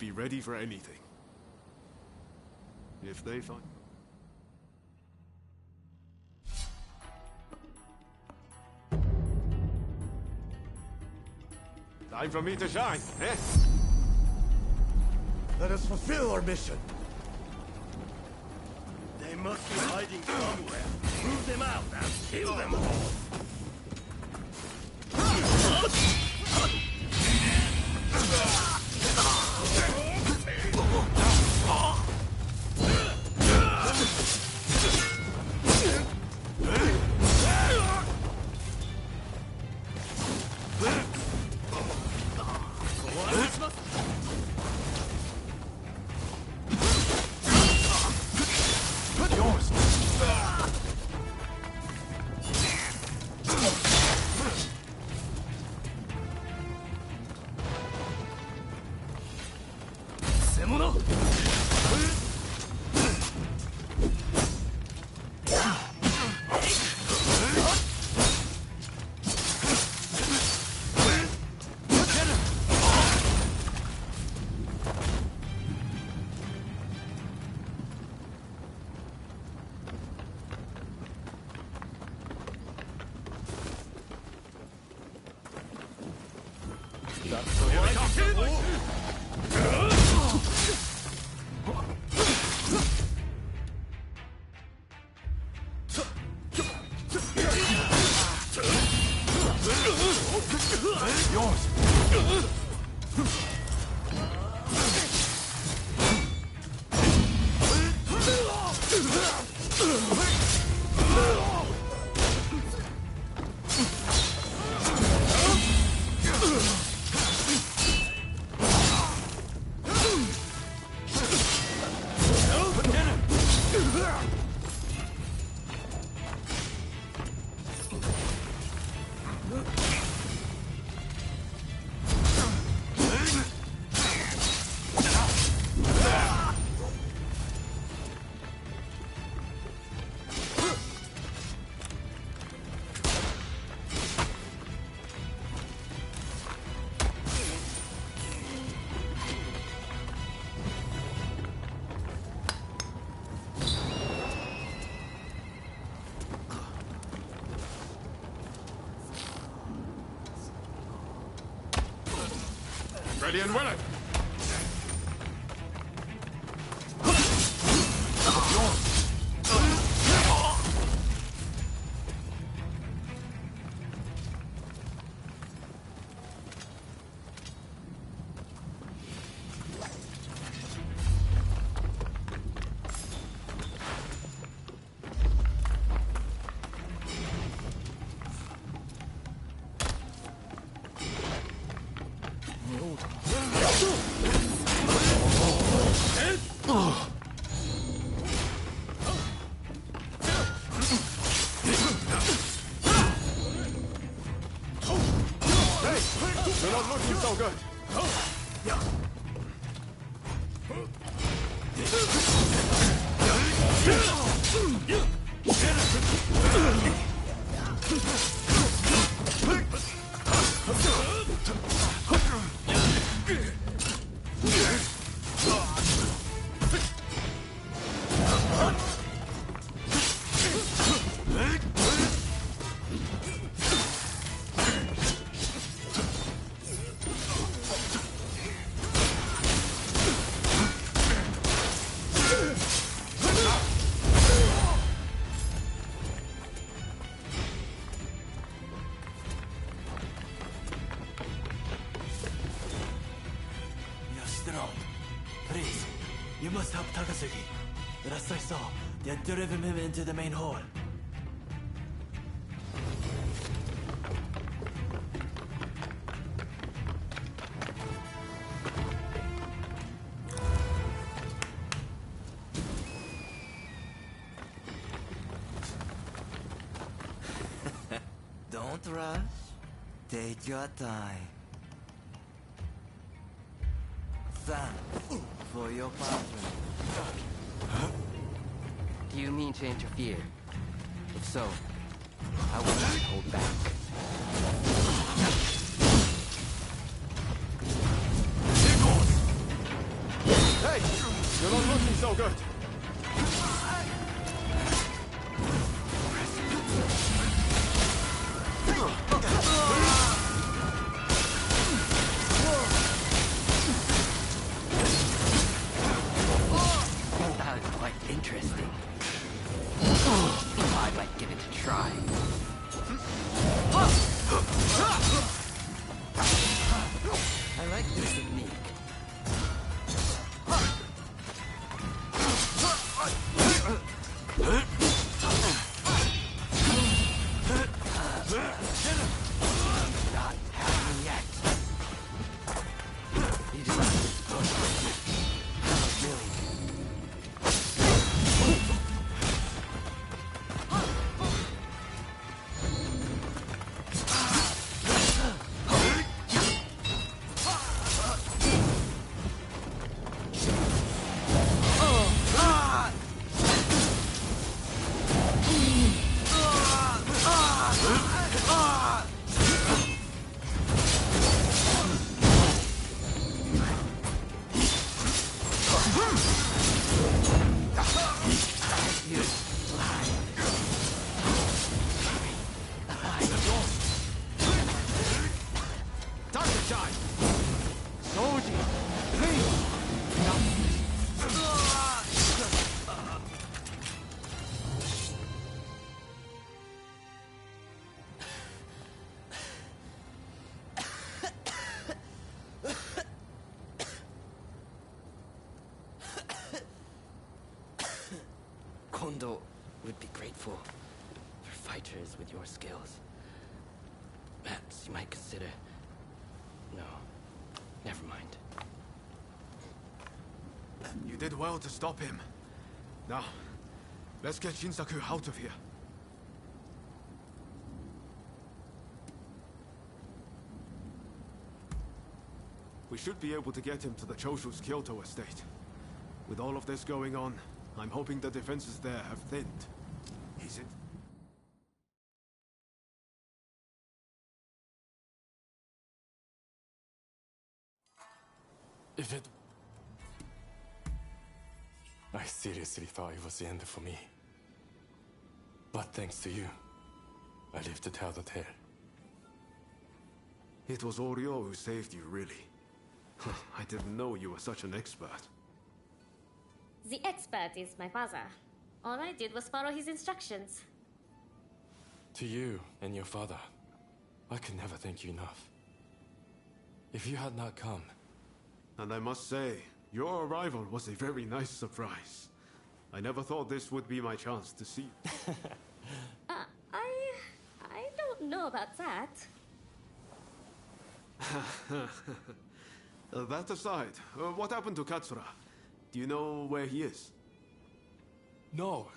be ready for anything. If they find... Time for me to shine, eh? Let us fulfill our mission. They must be hiding somewhere. Move them out and kill them all. Ready and willing. You're not looking so good. Please, you must help Takasugi. Last I saw, they had driven him into the main hall. Don't rush. Take your time. Thanks for your partner. Do you mean to interfere? If so, I will not hold back. Hey! You're not looking so good. That is quite interesting. I might give it a try. I like this technique. Not happening yet. You just really. Time to shine! Soldier, please. Kondo would be grateful for fighters with your skills. Perhaps you might consider... No, never mind. You did well to stop him. Now, let's get Shinsaku out of here. We should be able to get him to the Choshu's Kyoto estate. With all of this going on, I'm hoping the defenses there have thinned. Is it? If it... I seriously thought it was the end for me. But thanks to you, I lived to tell the tale. It was Oryo who saved you, really. I didn't know you were such an expert. The expert is my father. All I did was follow his instructions. To you and your father, I could never thank you enough. If you had not come... And I must say, your arrival was a very nice surprise. I never thought this would be my chance to see you. I don't know about that. That aside, what happened to Katsura? Do you know where he is? No!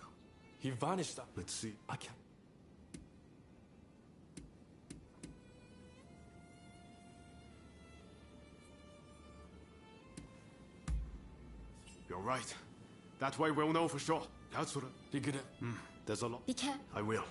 He vanished. Let's see. I can't... You're right. That way we'll know for sure. Katsura. Be good at... There's a lot. Be careful. I will.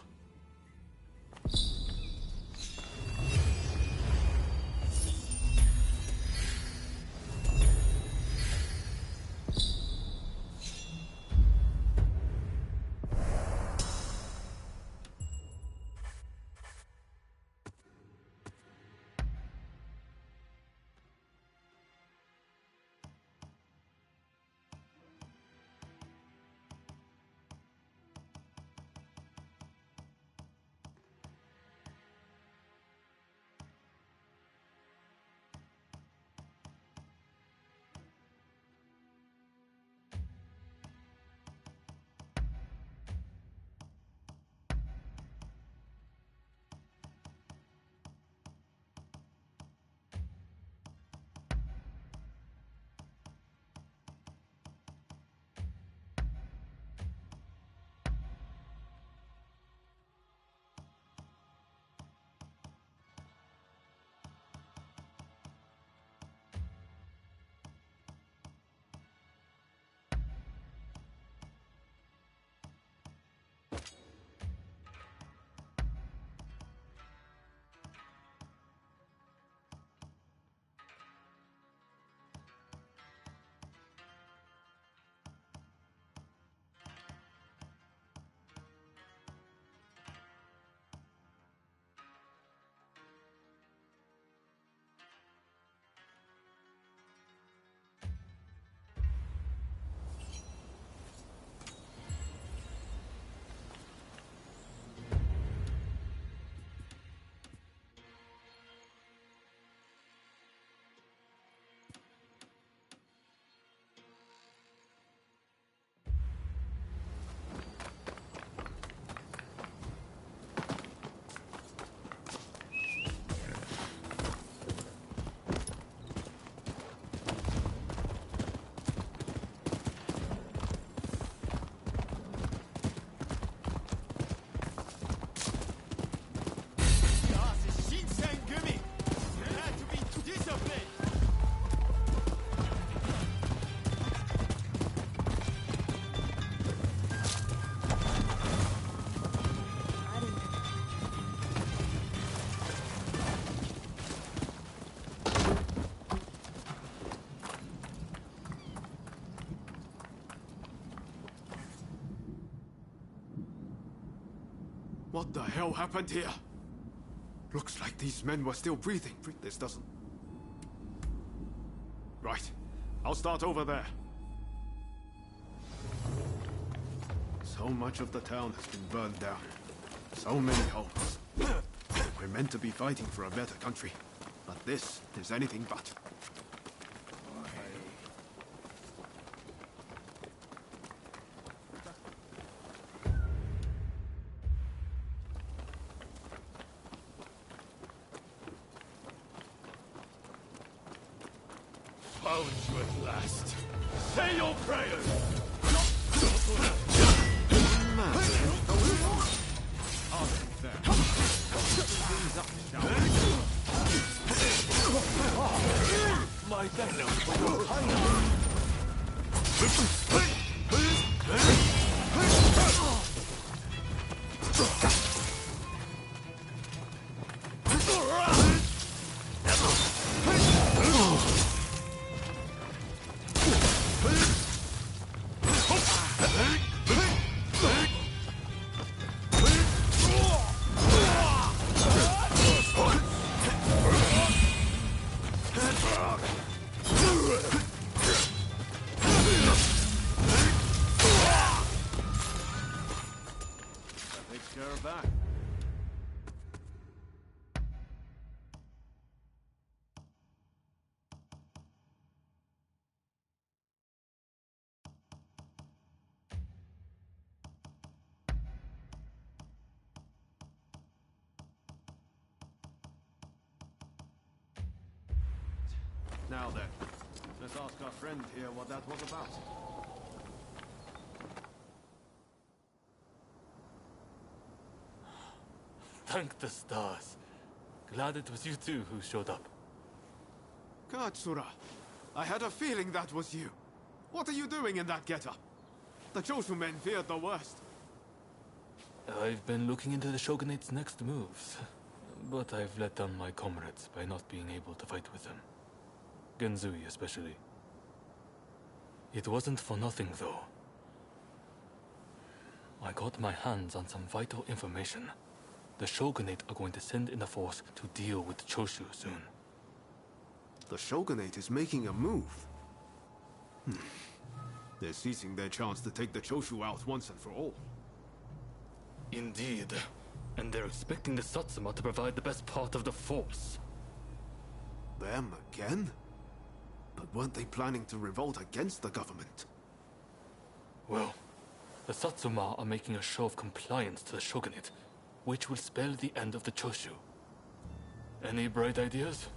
What the hell happened here? Looks like these men were still breathing. This doesn't... Right. I'll start over there. So much of the town has been burned down. So many homes. We're meant to be fighting for a better country. But this is anything but. Found you at last. Say your prayers! My thanks for your kindness. Takes care of that. Now then, let's ask our friend here what that was about. Thank the stars. Glad it was you two who showed up. Katsura, I had a feeling that was you. What are you doing in that getup? The Choshu men feared the worst. I've been looking into the Shogunate's next moves, but I've let down my comrades by not being able to fight with them. Genzui especially. It wasn't for nothing though. I got my hands on some vital information. The Shogunate are going to send in a force to deal with the Choshu soon. The Shogunate is making a move. They're seizing their chance to take the Choshu out once and for all. Indeed. And they're expecting the Satsuma to provide the best part of the force. Them again? But weren't they planning to revolt against the government? Well, the Satsuma are making a show of compliance to the Shogunate, which will spell the end of the Choshu. Any bright ideas?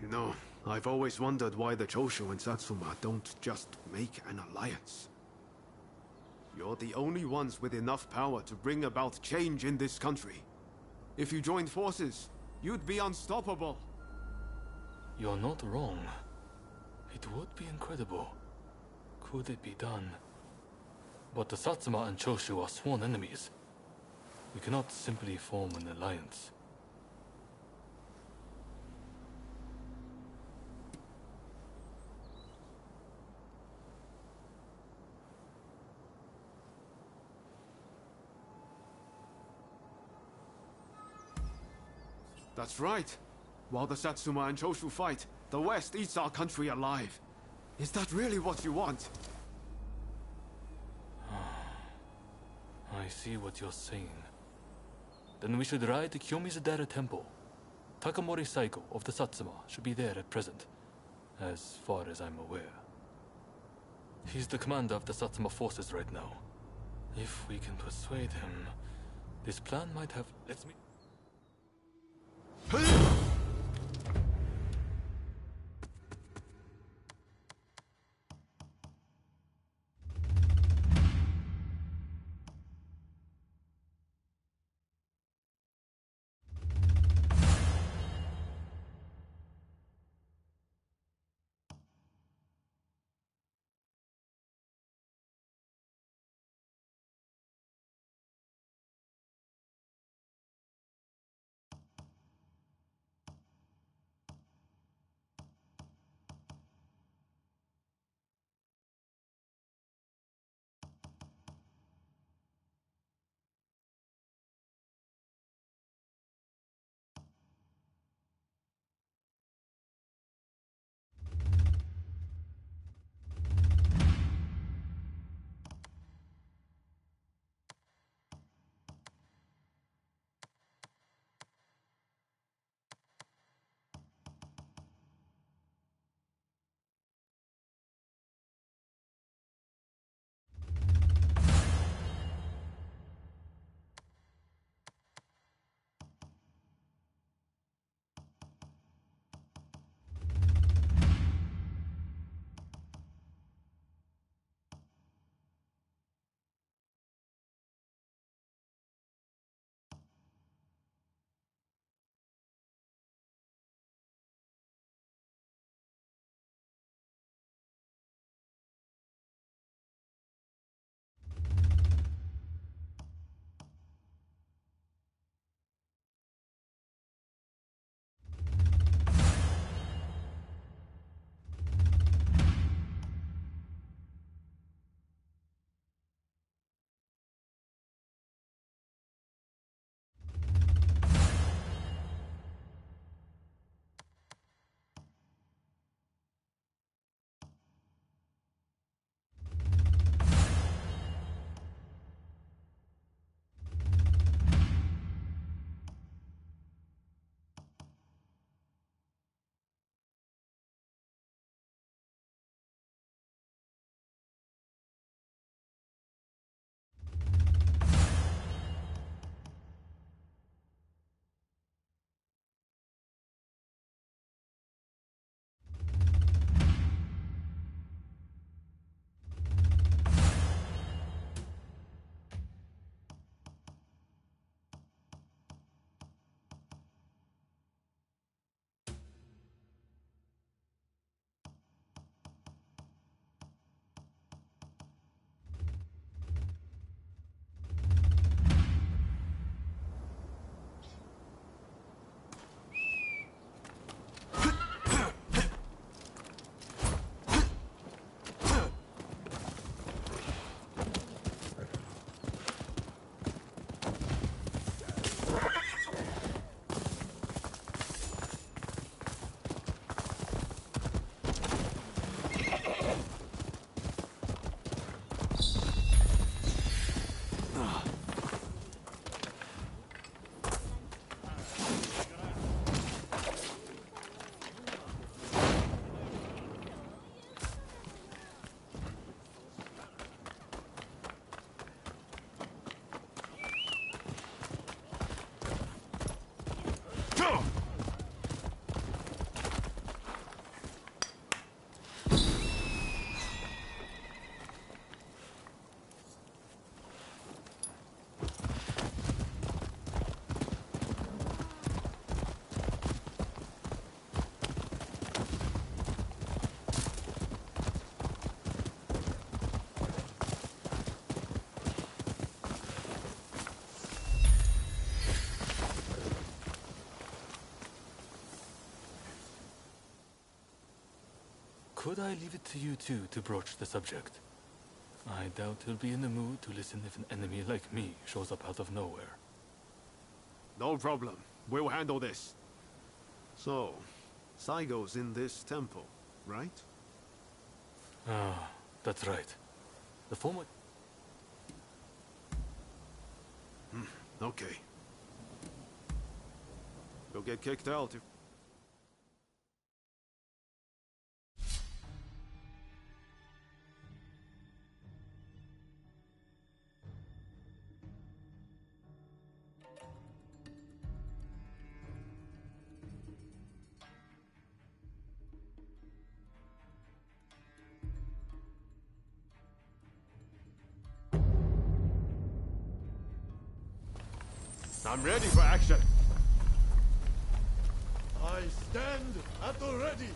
You know, I've always wondered why the Choshu and Satsuma don't just make an alliance. You're the only ones with enough power to bring about change in this country. If you joined forces, you'd be unstoppable. You're not wrong. It would be incredible. Could it be done? But the Satsuma and Choshu are sworn enemies. We cannot simply form an alliance. That's right. While the Satsuma and Choshu fight, the West eats our country alive. Is that really what you want? I see what you're saying. Then we should ride to Kyomizadera Temple. Takamori Saiko of the Satsuma should be there at present, as far as I'm aware. He's the commander of the Satsuma forces right now. If we can persuade him, this plan might have... Let's meet... could I leave it to you two to broach the subject? I doubt he'll be in the mood to listen if an enemy like me shows up out of nowhere. No problem. We'll handle this. So, Saigo's in this temple, right? Ah, that's right. The former... Okay. You'll get kicked out if... I'm ready for action. I stand at the ready.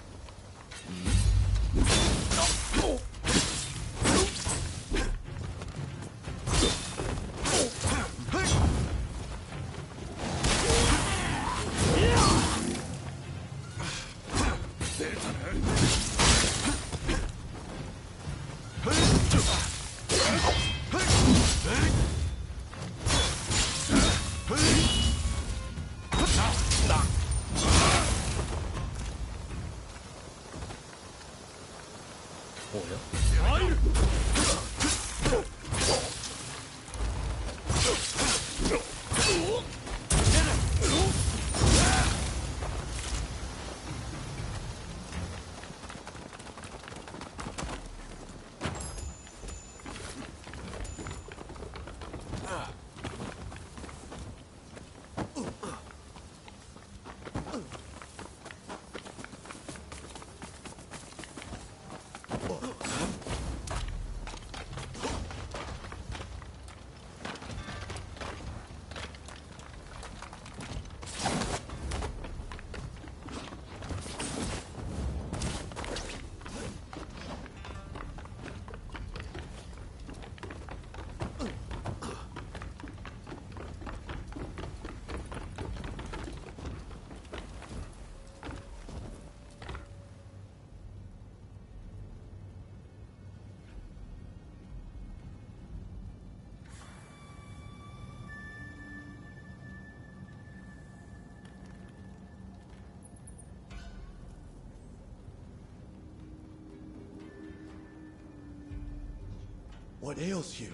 What ails you?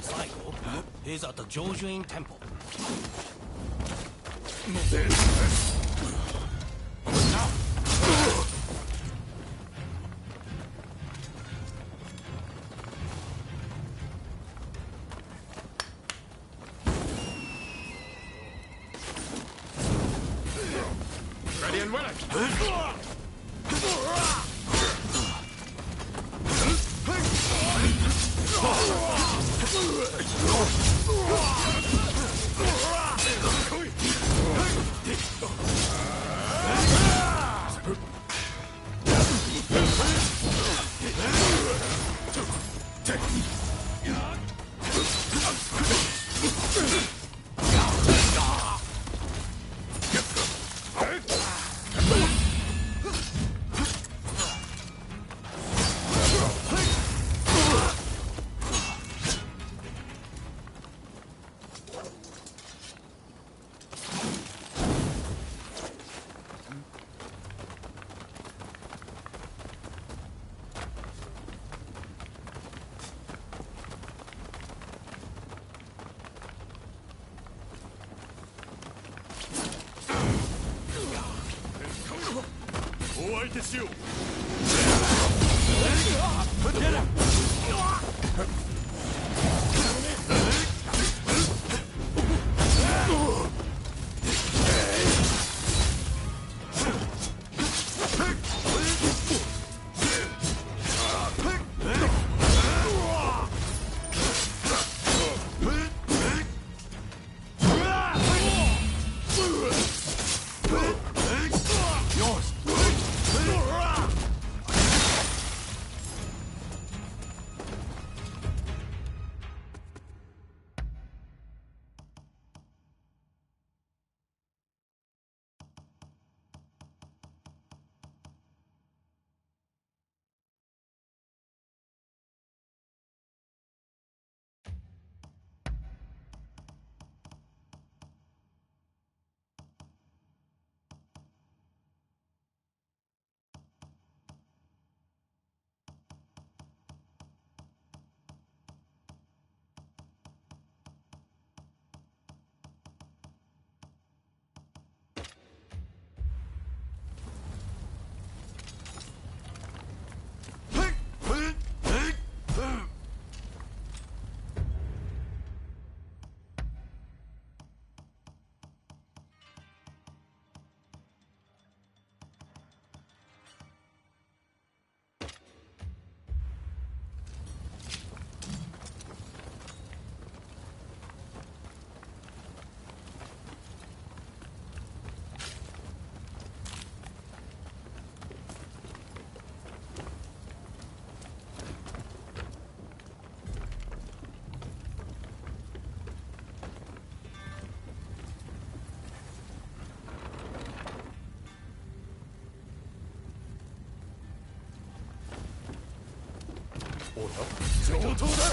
Saigo is at the Jojuin Temple. Ready and willing. 上等だ。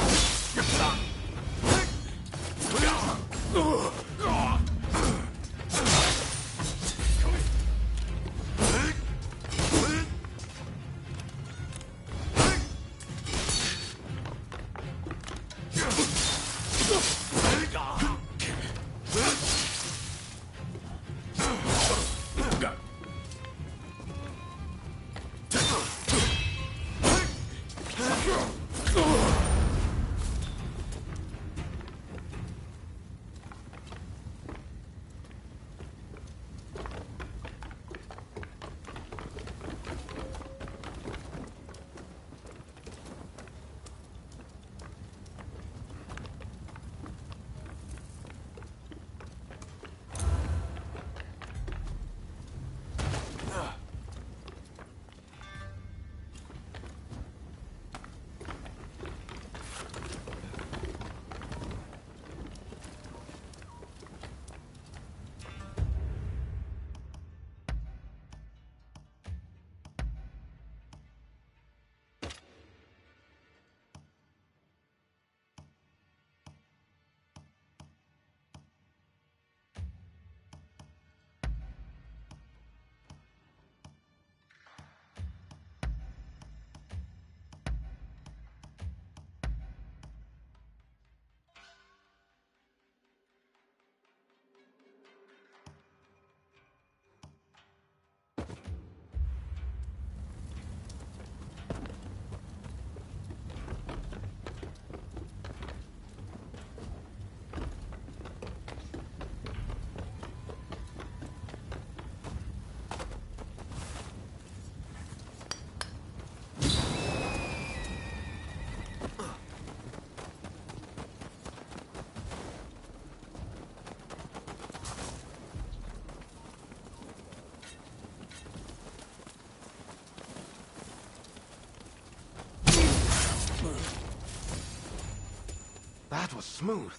That was smooth.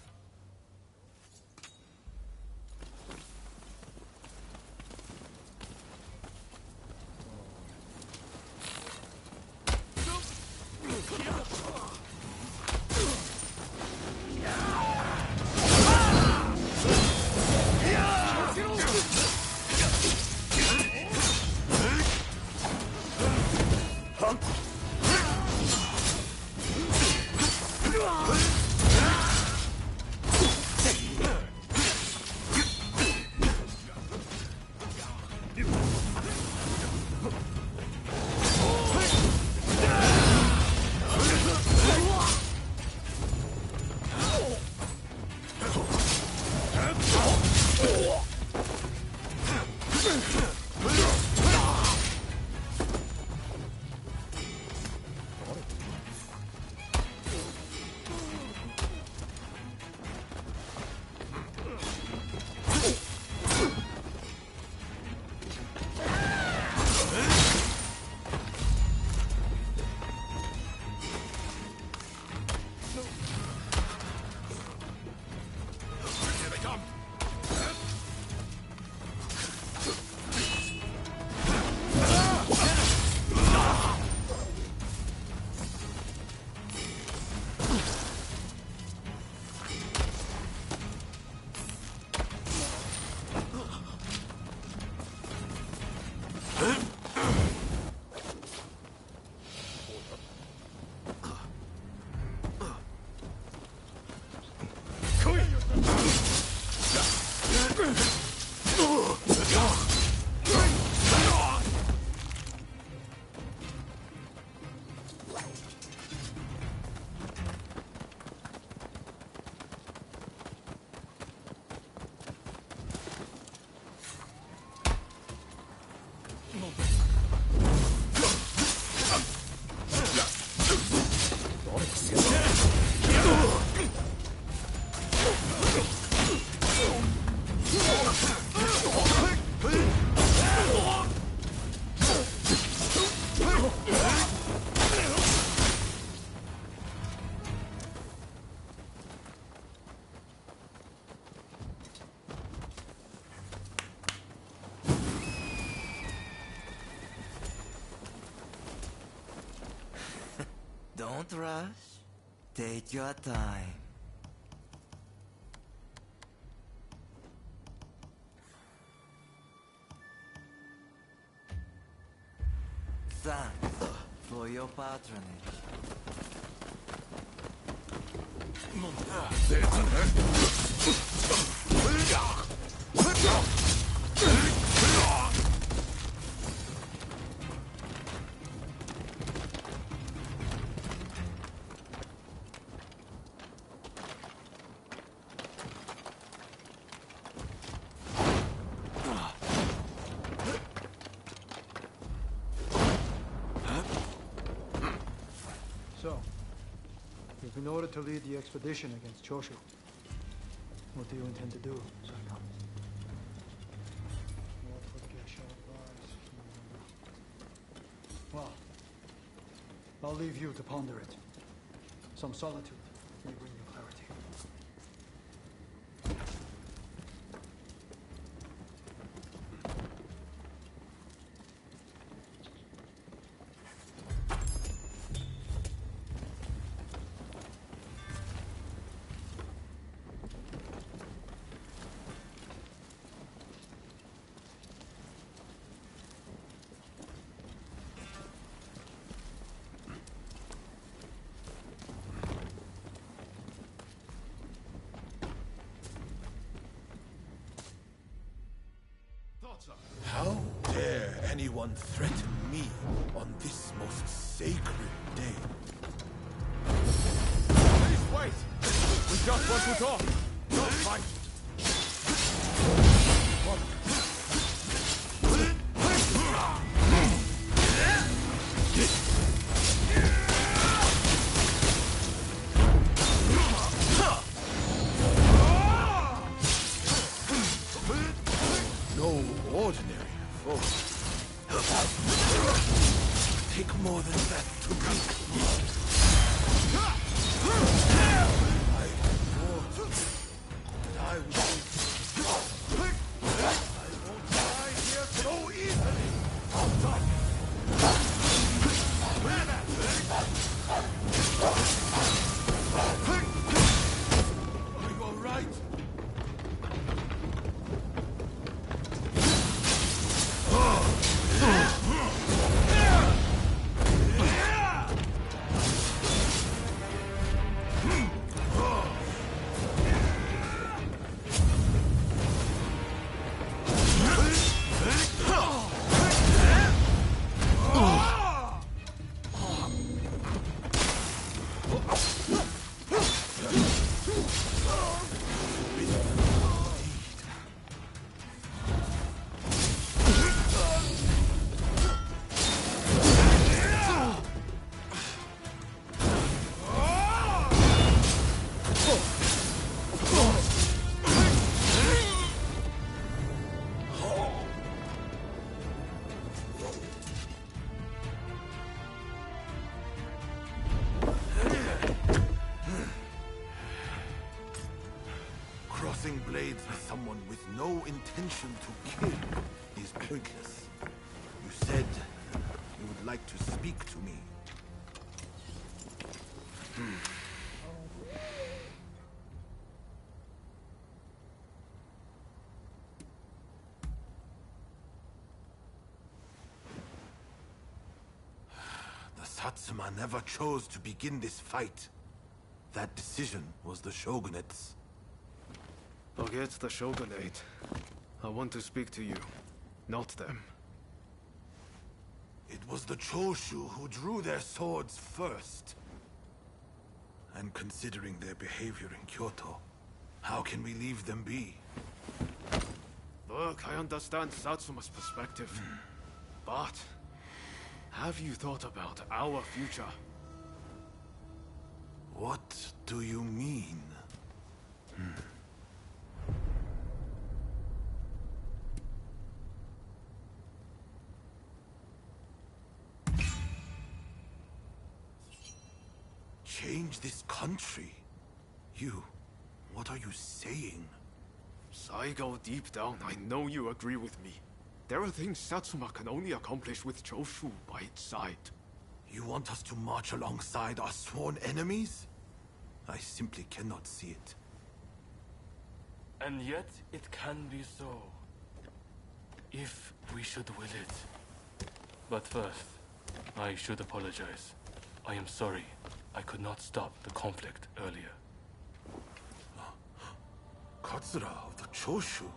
Don't rush. Take your time. Thanks for your patronage. So, you've been ordered to lead the expedition against Choshu. What do you intend to do, Saigon? Well, I'll leave you to ponder it. Some solitude may bring you clarity. How dare anyone threaten me on this most sacred day? Please wait! We just want to talk, not fight! No ordinary foe. Take more than that to beat me. I thought that I would be... I won't die here so easily! Are you all right? Crossing blades with someone with no intention to kill is pointless. You said you would like to speak to me. The Satsuma never chose to begin this fight. That decision was the Shogunate's. Forget the Shogunate. I want to speak to you, not them. It was the Choshu who drew their swords first. And considering their behavior in Kyoto, how can we leave them be? Look, I understand Satsuma's perspective. But have you thought about our future? What do you mean? Change this country? What are you saying? Saigo, deep down, I know you agree with me. There are things Satsuma can only accomplish with Choshu by its side. You want us to march alongside our sworn enemies? I simply cannot see it. And yet it can be so, if we should will it. But first, I should apologize. I am sorry I could not stop the conflict earlier. Katsura of the Choshu?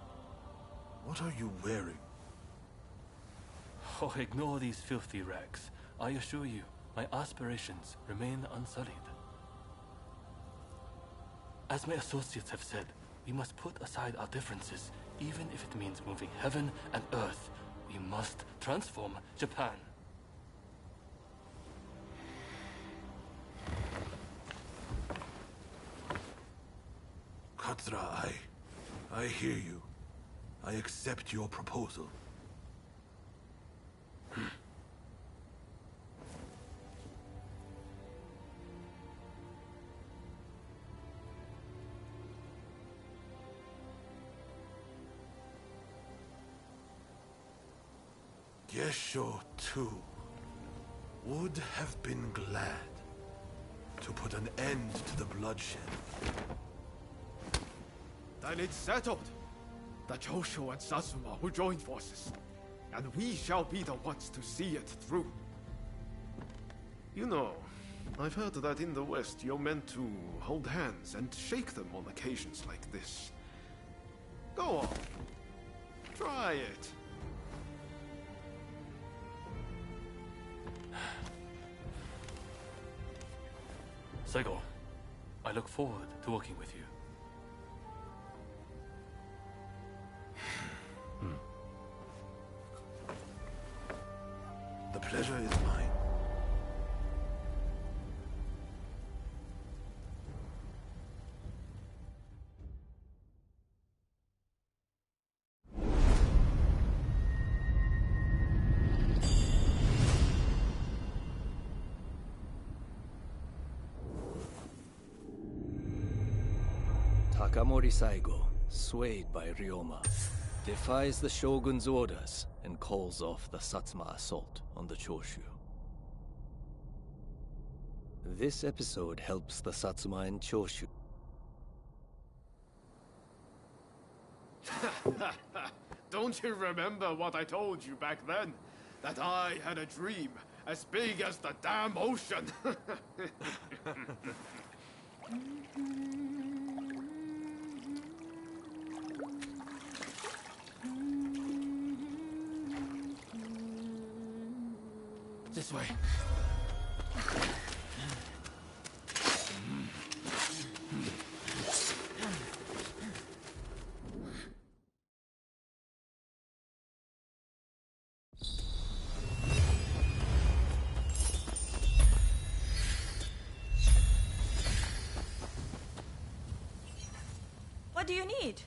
What are you wearing? Oh, ignore these filthy rags. I assure you, my aspirations remain unsullied. As my associates have said, we must put aside our differences, even if it means moving heaven and earth. We must transform Japan. Katsura, I hear you. I accept your proposal. Gesho, too, would have been glad to put an end to the bloodshed. Then it's settled. The Choshu and Satsuma will join forces, and we shall be the ones to see it through. You know, I've heard that in the West you're meant to hold hands and shake them on occasions like this. Go on. Try it. Saigo, I look forward to working with you. The pleasure is mine. Takamori Saigo, swayed by Ryoma, defies the Shogun's orders and calls off the Satsuma assault on the Choshu. This episode helps the Satsuma and Choshu. Don't you remember what I told you back then? That I had a dream as big as the damn ocean. This way. What do you need?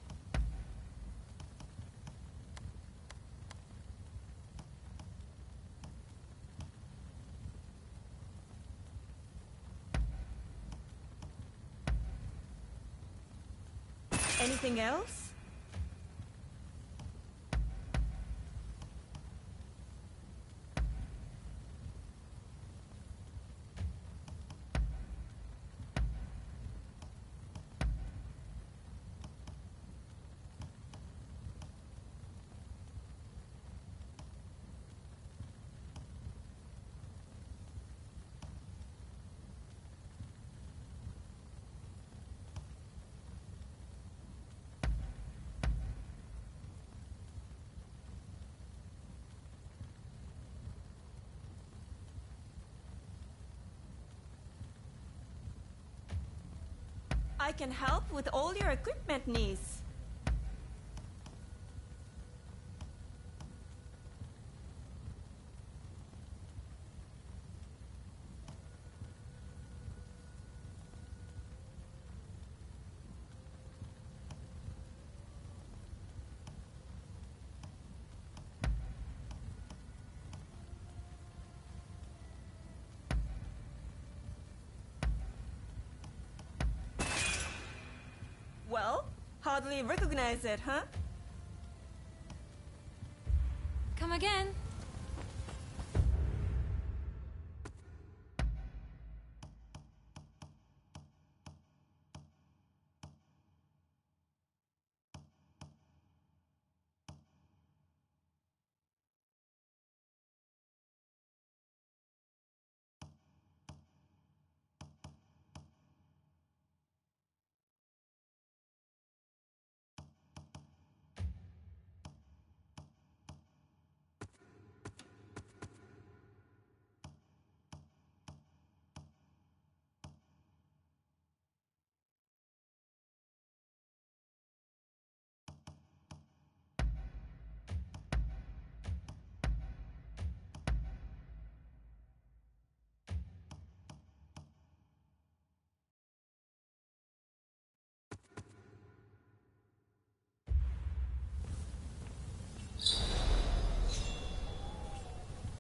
Anything else? I can help with all your equipment needs. Well, hardly recognize it, huh? Come again.